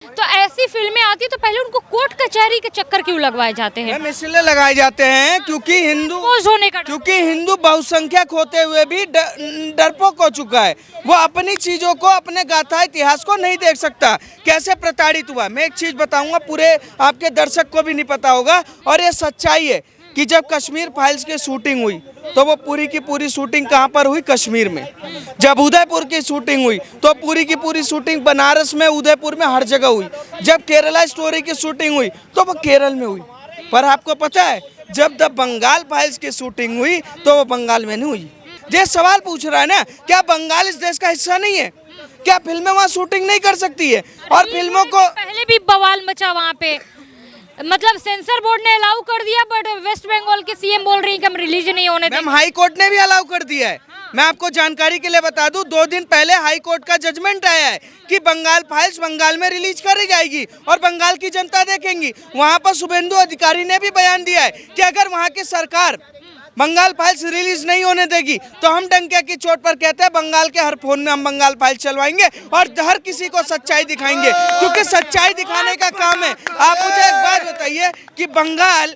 तो ऐसी फिल्में आती है तो पहले उनको कोर्ट कचहरी के चक्कर क्यों लगवाए जाते हैं? मैम इसलिए लगाए जाते हैं क्योंकि एक्सपोज होने का डर। हिंदू बहुसंख्यक होते हुए भी डरपोक हो चुका है। वो अपनी चीजों को, अपने गाथा इतिहास को नहीं देख सकता, कैसे प्रताड़ित हुआ। मैं एक चीज बताऊंगा, पूरे आपके दर्शक को भी नहीं पता होगा, और ये सच्चाई है कि जब कश्मीर फाइल्स की शूटिंग हुई तो वो पूरी की पूरी शूटिंग कहाँ पर हुई? कश्मीर में। जब उदयपुर की शूटिंग हुई तो पूरी की पूरी शूटिंग बनारस में, उदयपुर में, हर जगह हुई। जब केरला स्टोरी की शूटिंग हुई तो वो केरल में हुई। पर आपको पता है जब द बंगाल फाइल्स की शूटिंग हुई तो वो बंगाल में नहीं हुई। ये सवाल पूछ रहा है ना, क्या बंगाल इस देश का हिस्सा नहीं है? क्या फिल्में वहाँ शूटिंग नहीं कर सकती है? और फिल्मों को पहले भी बवाल मचा वहाँ पे, मतलब सेंसर बोर्ड ने अलाउ कर दिया, बट वेस्ट बंगाल के सीएम बोल रही है कि हम रिलीज नहीं होने देंगे। मैम हाई कोर्ट ने भी अलाउ कर दिया है। मैं आपको जानकारी के लिए बता दूं, 2 दिन पहले हाई कोर्ट का जजमेंट आया है कि बंगाल फाइल्स बंगाल में रिलीज करी जाएगी और बंगाल की जनता देखेंगी। वहां पर शुभेंदु अधिकारी ने भी बयान दिया है कि अगर वहां की सरकार बंगाल फाइल्स रिलीज नहीं होने देगी तो हम डंके की चोट पर कहते हैं बंगाल के हर फोन में हम बंगाल फाइल्स चलवाएंगे और हर किसी को सच्चाई दिखाएंगे, क्योंकि सच्चाई दिखाने का काम है। आप मुझे एक बात बताइए कि बंगाल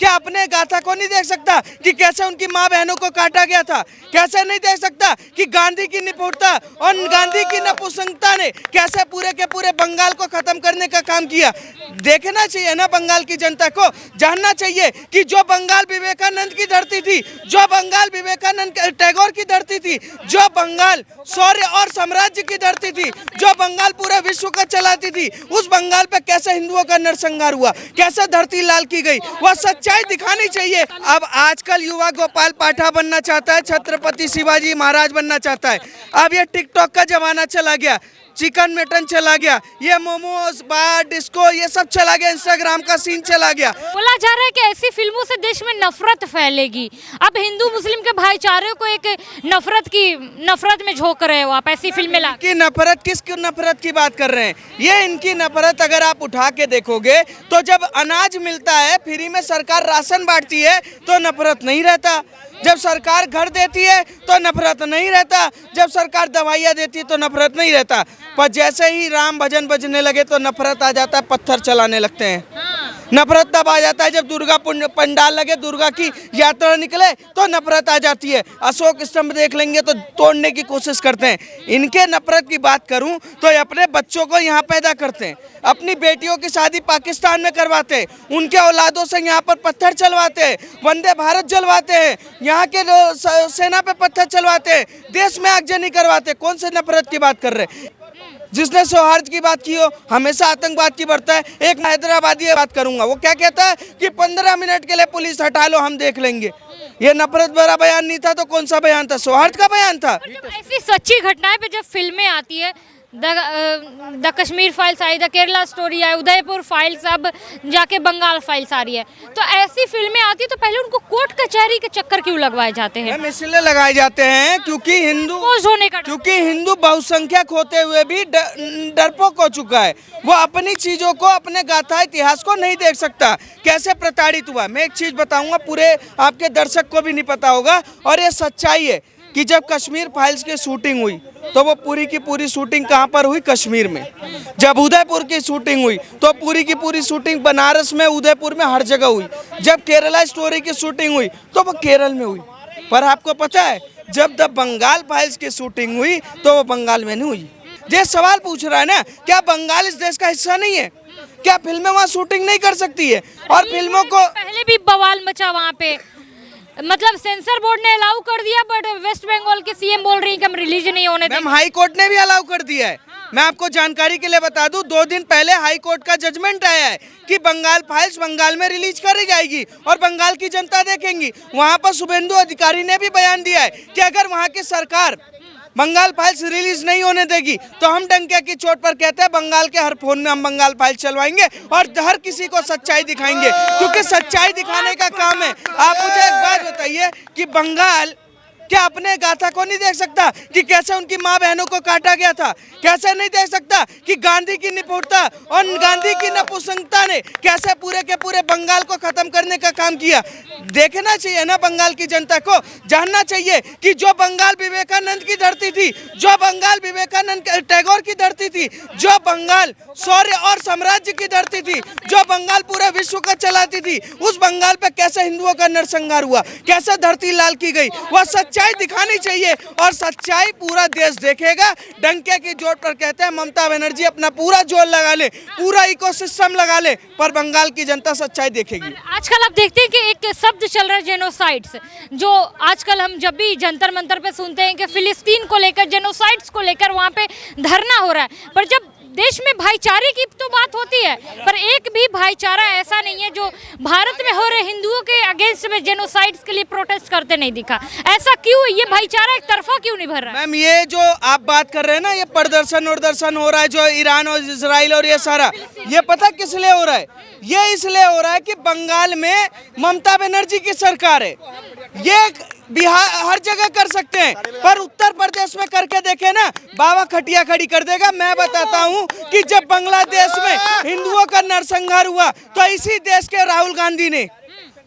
क्या अपने गाथा को नहीं देख सकता कि कैसे उनकी माँ बहनों को काटा गया था? कैसे नहीं देख सकता कि गांधी की निपुणता और गांधी की नपुंसकता ने कैसे पूरे के पूरे बंगाल को खत्म करने का काम किया? देखना चाहिए ना, बंगाल की जनता को जानना चाहिए कि जो बंगाल विवेकानंद की धरती थी, जो बंगाल विवेकानंद टैगोर की धरती थी, जो बंगाल शौर्य और साम्राज्य की धरती थी, जो बंगाल पूरे विश्व को चलाती थी, उस बंगाल पे कैसे हिंदुओं का नरसंहार हुआ, कैसे धरती लाल की गई, वह सच्चाई दिखानी चाहिए। अब आजकल युवा गोपाल पाठा बनना चाहता है, छत्रपति शिवाजी महाराज बनना चाहता है। अब ये टिकटॉक का जमाना चला गया, चिकन मटन चला गया, ये मोमोज, बार, डिस्को, ये सब चला गया, इंस्टाग्राम का सीन चला गया। बोला जा रहा है कि ऐसी फिल्मों से देश में नफरत फैलेगी। अब हिंदू मुस्लिम के भाईचारे को एक नफरत में झोंक रहे हो आप ऐसी फिल्में ला की नफरत, किसकी नफरत की बात कर रहे हैं? ये इनकी नफरत अगर आप उठा के देखोगे तो जब अनाज मिलता है, फ्री में सरकार राशन बांटती है तो नफरत नहीं रहता। जब सरकार घर देती है तो नफरत नहीं रहता। जब सरकार दवाइयाँ देती है तो नफरत नहीं रहता। पर जैसे ही राम भजन बजने लगे तो नफरत आ जाता है, पत्थर चलाने लगते हैं। नफरत तब आ जाता है जब दुर्गा पंडाल लगे, दुर्गा की यात्रा निकले तो नफरत आ जाती है। अशोक स्तंभ देख लेंगे तो तोड़ने की कोशिश करते हैं। इनके नफरत की बात करूं तो ये अपने बच्चों को यहाँ पैदा करते हैं, अपनी बेटियों की शादी पाकिस्तान में करवाते हैं, उनके औलादों से यहाँ पर पत्थर चलवाते हैं, वंदे भारत जलवाते हैं, यहाँ के सेना पे पत्थर चलवाते हैं, देश में आगजनी करवाते। कौन से नफरत की बात कर रहे हैं? जिसने सौहार्द की बात की हो हमेशा आतंकवाद की बढ़ता है। एक हैदराबादी बात करूंगा, वो क्या कहता है कि 15 मिनट के लिए पुलिस हटा लो, हम देख लेंगे। ये नफरत भरा बयान नहीं था तो कौन सा बयान था? सौहार्द का बयान था। ऐसी सच्ची घटनाएं पे जब फिल्में आती है, the Kashmir files I, the Kerala story I, Udaipur files, अब जाके बंगाल फाइल्स आ रही है, तो ऐसी फिल्में आती है तो पहले उनको कोर्ट कचहरी के चक्कर क्यों लगवाए जाते हैं? मैम इसलिए लगाए जाते हैं क्योंकि एक्सपोज होने का डर। हिंदू बहुसंख्यक होते हुए भी डरपोक हो चुका है। वो अपनी चीजों को, अपने गाथा इतिहास को नहीं देख सकता, कैसे प्रताड़ित हुआ। मैं एक चीज बताऊंगा, पूरे आपके दर्शक को भी नहीं पता होगा, और ये सच्चाई है कि जब कश्मीर फाइल्स की शूटिंग हुई तो वो पूरी की पूरी शूटिंग कहाँ पर हुई? कश्मीर में। जब उदयपुर की शूटिंग हुई तो पूरी की पूरी शूटिंग बनारस में, उदयपुर में, हर जगह हुई। जब केरला स्टोरी की शूटिंग हुई तो वो केरल में हुई। पर आपको पता है जब द बंगाल फाइल्स की शूटिंग हुई तो वो बंगाल में नहीं हुई। ये सवाल पूछ रहा है ना, क्या बंगाल इस देश का हिस्सा नहीं है? क्या फिल्में वहाँ शूटिंग नहीं कर सकती है? और फिल्मों को पहले भी बवाल मचा वहाँ पे, मतलब सेंसर बोर्ड ने अलाउ कर दिया, बट वेस्ट बंगाल के सीएम बोल रही है कि हम रिलीज नहीं होने देंगे। मैम हाई कोर्ट ने भी अलाउ कर दिया है। मैं आपको जानकारी के लिए बता दूं, 2 दिन पहले हाई कोर्ट का जजमेंट आया है कि बंगाल फाइल्स बंगाल में रिलीज करी जाएगी और बंगाल की जनता देखेंगी। वहां पर शुभेंदु अधिकारी ने भी बयान दिया है कि अगर वहां की सरकार बंगाल फाइल्स रिलीज नहीं होने देगी तो हम डंके की चोट पर कहते हैं बंगाल के हर फोन में हम बंगाल फाइल्स चलवाएंगे और हर किसी को सच्चाई दिखाएंगे, क्योंकि सच्चाई दिखाने का काम है। आप मुझे एक बात बताइए कि बंगाल क्या अपने गाथा को नहीं देख सकता कि कैसे उनकी माँ बहनों को काटा गया था? कैसे नहीं देख सकता कि गांधी की निपुणता और गांधी की नपुंसकता ने कैसे पूरे के पूरे बंगाल को खत्म करने का काम किया? देखना चाहिए ना बंगाल की जनता को, जानना चाहिए कि जो बंगाल विवेकानंद की धरती थी, जो बंगाल विवेकानंद टैगोर की धरती थी, जो बंगाल शौर्य और साम्राज्य की धरती थी, जो बंगाल पूरे विश्व को चलाती थी, उस बंगाल पे कैसे हिंदुओं का नरसंहार हुआ, कैसे धरती लाल की गई, वह सच्चाई दिखानी चाहिए। और सच्चाई पूरा देश देखेगा। डंके की जोर पर कहते हैं ममता बनर्जी अपना पूरा जोर लगा ले, पूरा इकोसिस्टम लगा ले, पर बंगाल की जनता सच्चाई देखेगी। आजकल आप देखते हैं कि एक शब्द चल रहा है जेनोसाइड्स, जो आजकल हम जब भी जंतर मंतर पे सुनते हैं कि फिलिस्तीन को लेकर, जेनोसाइड्स को लेकर वहाँ पे धरना हो रहा है, पर जब देश में भाईचारे की तो बात होती है, पर एक भी भाईचारा ऐसा नहीं है जो भारत में हो रहे हिंदुओं के अगेंस्ट में जेनोसाइड्स के लिए प्रोटेस्ट करते नहीं दिखा। ऐसा क्यों? ये भाईचारा एक तरफा क्यों नहीं भर रहा है? मैम, ये जो आप बात कर रहे हैं ना, ये प्रदर्शन हो रहा है जो ईरान और इजराइल और ये सारा, ये पता किस लिए हो रहा है? ये इसलिए हो रहा है कि बंगाल में ममता बनर्जी की सरकार है। ये बिहार हर जगह कर सकते हैं, पर उत्तर प्रदेश में करके देखे ना, बाबा खटिया खड़ी कर देगा। मैं बताता हूँ कि जब बांग्लादेश में हिंदुओं का नरसंहार हुआ तो इसी देश के राहुल गांधी ने,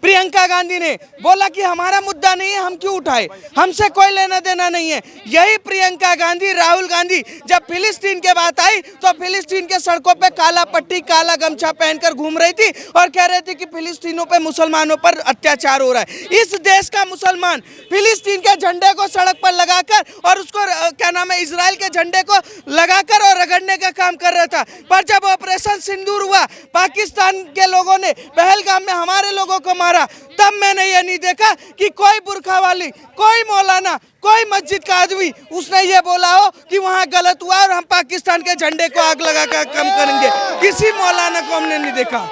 प्रियंका गांधी ने बोला कि हमारा मुद्दा नहीं है, हम क्यों उठाए, हमसे कोई लेना देना नहीं है। यही प्रियंका गांधी, राहुल गांधी जब फिलिस्तीन के बात आई तो फिलिस्तीन के सड़कों पे काला पट्टी, काला गमछा पहनकर घूम रही थी और कह रही थी कि फिलिस्तीनों पे, मुसलमानों पर अत्याचार हो रहा है। इस देश का मुसलमान फिलिस्तीन के झंडे को सड़क पर लगाकर और उसको क्या नाम है, इजराइल के झंडे को लगाकर और रगड़ने का काम कर रहा था। पर जब ऑपरेशन सिंदूर हुआ, पाकिस्तान के लोगों ने पहलगाम में हमारे लोगों को मारा, तब मैंने ये नहीं देखा कि कोई बुरखा वाली, कोई मौलाना, कोई मस्जिद का आदमी उसने ये बोला हो कि वहाँ गलत हुआ और हम पाकिस्तान के झंडे को आग लगा कर कम करेंगे। किसी मौलाना को हमने नहीं देखा,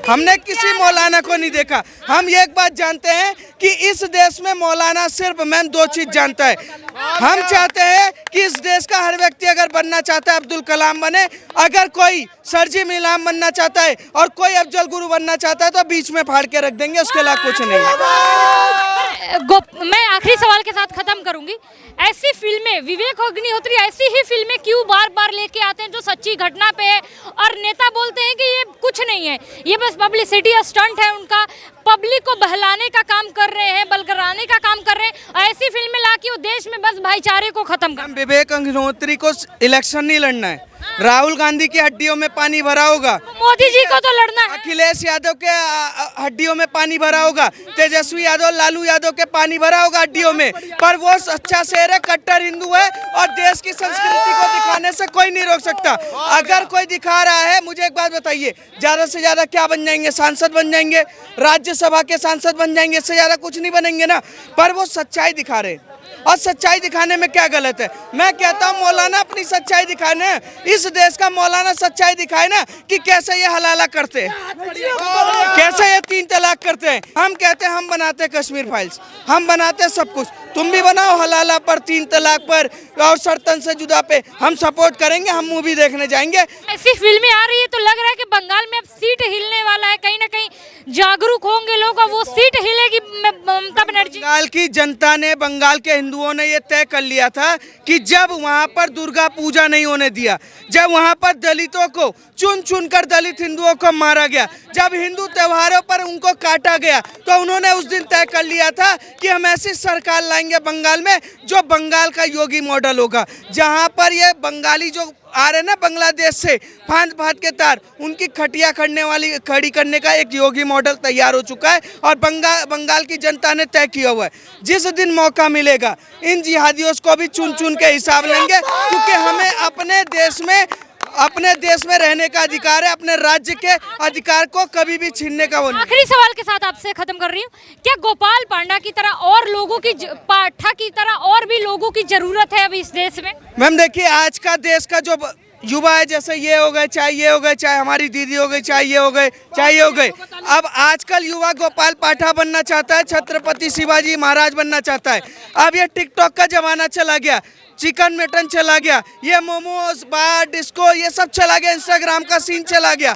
हमने किसी मौलाना को नहीं देखा। हम एक बात जानते हैं कि इस देश में मौलाना सिर्फ मैम दो चीज जानता है। हम चाहते हैं कि इस देश का हर व्यक्ति अगर बनना चाहता है अब्दुल कलाम बने, अगर कोई सरजी मिलाम बनना चाहता है और कोई अफजल गुरु बनना चाहता है तो बीच में फाड़ के रख देंगे, उसके अलावा कुछ नहीं है। मैं आखिरी सवाल के साथ खत्म करूंगी। ऐसी फिल्में, विवेक अग्निहोत्री ऐसी ही फिल्में क्यों बार बार लेके आते हैं जो सच्ची घटना पे है, और नेता बोलते हैं कि ये कुछ नहीं है, ये बस पब्लिसिटी या स्टंट है उनका, पब्लिक को बहलाने का काम कर रहे हैं, बलगराने का काम कर रहे हैं। ऐसी फिल्में लाके वो देश में बस भाईचारे को खत्म कर। विवेक अग्निहोत्री को इलेक्शन नहीं लड़ना है, राहुल गांधी की हड्डियों में पानी भरा होगा, मोदी जी को तो लड़ना है, अखिलेश यादव के हड्डियों में पानी भरा होगा, तेजस्वी यादव, लालू यादव के पानी भरा होगा हड्डियों में, पर वो सच्चा शेर है, कट्टर हिंदू है और देश की संस्कृति को दिखाने से कोई नहीं रोक सकता। अगर कोई दिखा रहा है, मुझे एक बात बताइए, ज्यादा से ज्यादा क्या बन जाएंगे? सांसद बन जाएंगे, राज्यसभा के सांसद बन जाएंगे, इससे ज्यादा कुछ नहीं बनेंगे ना। पर वो सच्चाई दिखा रहे हैं, और सच्चाई दिखाने में क्या गलत है? मैं कहता हूँ मौलाना अपनी सच्चाई दिखाने, इस देश का मौलाना सच्चाई दिखाए ना कि कैसे ये हलाला करते हैं, कैसे ये 3 तलाक करते हैं। हम कहते हैं हम बनाते हैं कश्मीर फाइल्स, हम बनाते हैं सब कुछ, तुम भी बनाओ हलाला पर, 3 तलाक पर और सरतन से जुदा पे, हम सपोर्ट करेंगे, हम मूवी देखने जाएंगे। ऐसी फिल्में आ रही है तो लग रहा है कि बंगाल में अब सीट हिलने वाला है, कहीं ना कहीं जागरूक होंगे लोग और वो सीट हिलेगी ममता बनर्जी। बंगाल की जनता ने, बंगाल के हिंदुओं ने ये तय कर लिया था कि जब वहाँ पर दुर्गा पूजा नहीं होने दिया, जब वहाँ पर दलितों को चुन चुन कर दलित हिंदुओं को मारा गया, जब हिंदू त्योहारों पर उनको काटा गया, तो उन्होंने उस दिन तय कर लिया था कि हम ऐसी सरकार लाएंगे बंगाल में जो बंगाल का योगी मॉडल होगा, जहाँ पर ये बंगाली जो आ रहे ना बांग्लादेश से फांद फांद के तार, उनकी खटिया खड़ी करने का एक योगी मॉडल तैयार हो चुका है और बंगाल की जनता ने तय किया हुआ है। जिस दिन मौका मिलेगा इन जिहादियों को भी चुन चुन के हिसाब लेंगे, क्योंकि हमें अपने देश में रहने का अधिकार है, अपने राज्य के अधिकार को कभी भी छीनने का वो नहीं। आखिरी सवाल के साथ आपसे खत्म कर रही हूँ, क्या गोपाल पांडा की तरह और लोगों की, पाठा की तरह और भी लोगों की जरूरत है अभी इस देश में? मैम देखिए, आज का देश का जो युवा है, जैसे ये हो गए, चाहे ये हो गए, चाहे हमारी दीदी हो गई, चाहे ये हो गए, चाहे ये हो गए, अब आजकल युवा गोपाल पाठा बनना चाहता है, छत्रपति शिवाजी महाराज बनना चाहता है। अब ये टिकटॉक का जमाना चला गया, चिकन मटन चला गया, ये मोमोज, बार, डिस्को, ये सब चला गया, इंस्टाग्राम का सीन चला गया।